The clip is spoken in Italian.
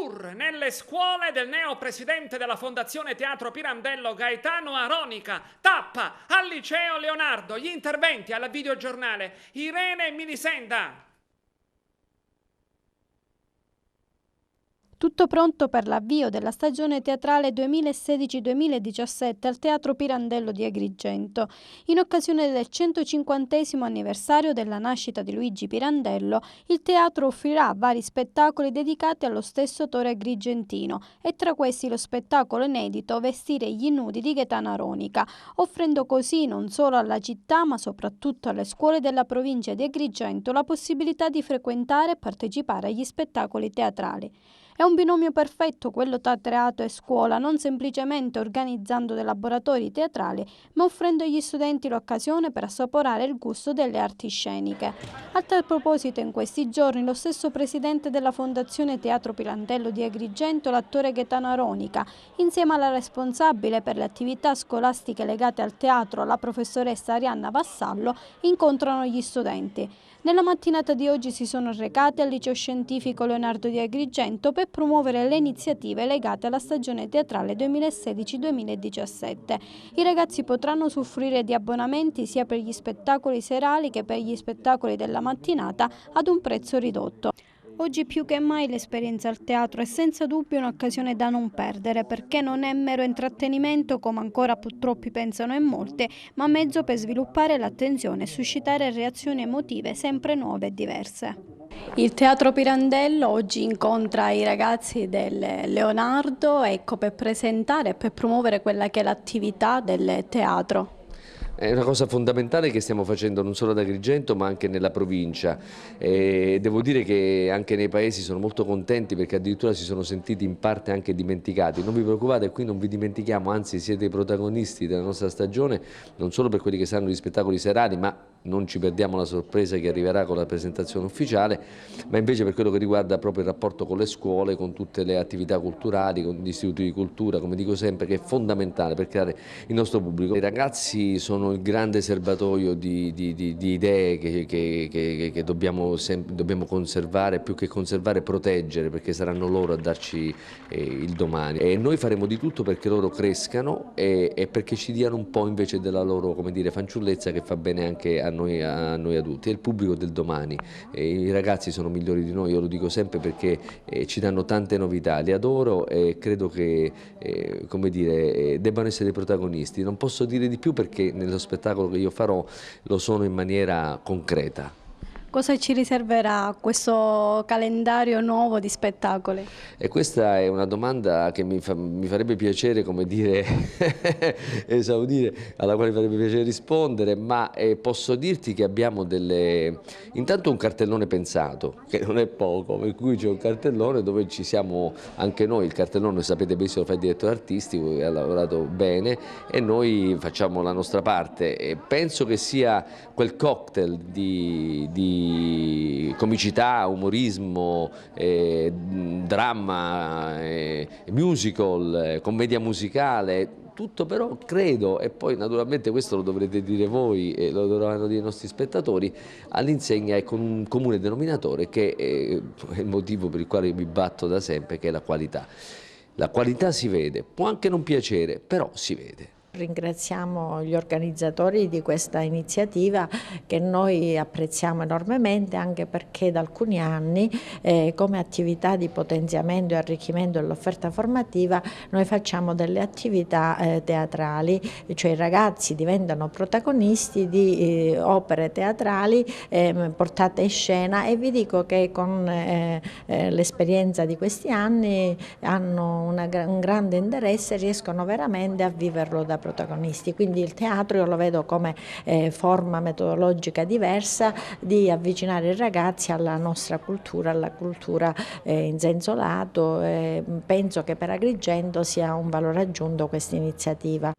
tour nelle scuole del neopresidente della Fondazione Teatro Pirandello Gaetano Aronica. Tappa al liceo Leonardo. Gli interventi al videogiornale Irene Minisenda. Tutto pronto per l'avvio della stagione teatrale 2016-2017 al Teatro Pirandello di Agrigento. In occasione del 150° anniversario della nascita di Luigi Pirandello, il teatro offrirà vari spettacoli dedicati allo stesso autore agrigentino e tra questi lo spettacolo inedito Vestire gli nudi di Gaetano Aronica, offrendo così non solo alla città ma soprattutto alle scuole della provincia di Agrigento la possibilità di frequentare e partecipare agli spettacoli teatrali. È un binomio perfetto quello tra teatro e scuola, non semplicemente organizzando dei laboratori teatrali, ma offrendo agli studenti l'occasione per assaporare il gusto delle arti sceniche. A tal proposito, in questi giorni, lo stesso presidente della Fondazione Teatro Pirandello di Agrigento, l'attore Gaetano Aronica, insieme alla responsabile per le attività scolastiche legate al teatro, la professoressa Arianna Vassallo, incontrano gli studenti. Nella mattinata di oggi si sono recati al Liceo Scientifico Leonardo di Agrigento per promuovere le iniziative legate alla stagione teatrale 2016-2017. I ragazzi potranno usufruire di abbonamenti sia per gli spettacoli serali che per gli spettacoli della mattinata ad un prezzo ridotto. Oggi più che mai l'esperienza al teatro è senza dubbio un'occasione da non perdere, perché non è mero intrattenimento come ancora purtroppo pensano in molte, ma mezzo per sviluppare l'attenzione e suscitare reazioni emotive sempre nuove e diverse. Il Teatro Pirandello oggi incontra i ragazzi del Leonardo, ecco, per presentare e per promuovere quella che è l'attività del teatro. È una cosa fondamentale che stiamo facendo non solo ad Agrigento ma anche nella provincia, e devo dire che anche nei paesi sono molto contenti perché addirittura si sono sentiti in parte anche dimenticati. Non vi preoccupate, qui non vi dimentichiamo, anzi siete i protagonisti della nostra stagione, non solo per quelli che saranno gli spettacoli serali, ma non ci perdiamo la sorpresa che arriverà con la presentazione ufficiale, ma invece per quello che riguarda proprio il rapporto con le scuole, con tutte le attività culturali, con gli istituti di cultura, come dico sempre, che è fondamentale per creare il nostro pubblico. I ragazzi sono il grande serbatoio di idee che dobbiamo conservare, più che conservare, proteggere, perché saranno loro a darci il domani. E noi faremo di tutto perché loro crescano e perché ci diano un po' invece della loro, come dire, fanciullezza, che fa bene anche a noi adulti. È il pubblico del domani. I ragazzi sono migliori di noi, io lo dico sempre, perché ci danno tante novità, li adoro e credo che come dire, debbano essere dei protagonisti. Non posso dire di più perché nello spettacolo che io farò lo sono in maniera concreta. Cosa ci riserverà questo calendario nuovo di spettacoli? E questa è una domanda che mi farebbe piacere, come dire, esaudire, alla quale mi farebbe piacere rispondere, ma posso dirti che abbiamo intanto un cartellone pensato, che non è poco, per cui c'è un cartellone dove ci siamo anche noi. Il cartellone, sapete benissimo, lo fa il direttore artistico che ha lavorato bene e noi facciamo la nostra parte, e penso che sia quel cocktail di comicità, umorismo, dramma, musical, commedia musicale, tutto però credo, e poi naturalmente questo lo dovrete dire voi e lo dovranno dire i nostri spettatori, all'insegna è con un comune denominatore che è il motivo per il quale io mi batto da sempre, che è la qualità. La qualità si vede, può anche non piacere, però si vede. Ringraziamo gli organizzatori di questa iniziativa che noi apprezziamo enormemente, anche perché da alcuni anni come attività di potenziamento e arricchimento dell'offerta formativa noi facciamo delle attività teatrali, cioè i ragazzi diventano protagonisti di opere teatrali portate in scena, e vi dico che con l'esperienza di questi anni hanno un grande interesse e riescono veramente a viverlo da protagonisti. Quindi il teatro io lo vedo come forma metodologica diversa di avvicinare i ragazzi alla nostra cultura, alla cultura in senso lato. Penso che per Agrigento sia un valore aggiunto questa iniziativa.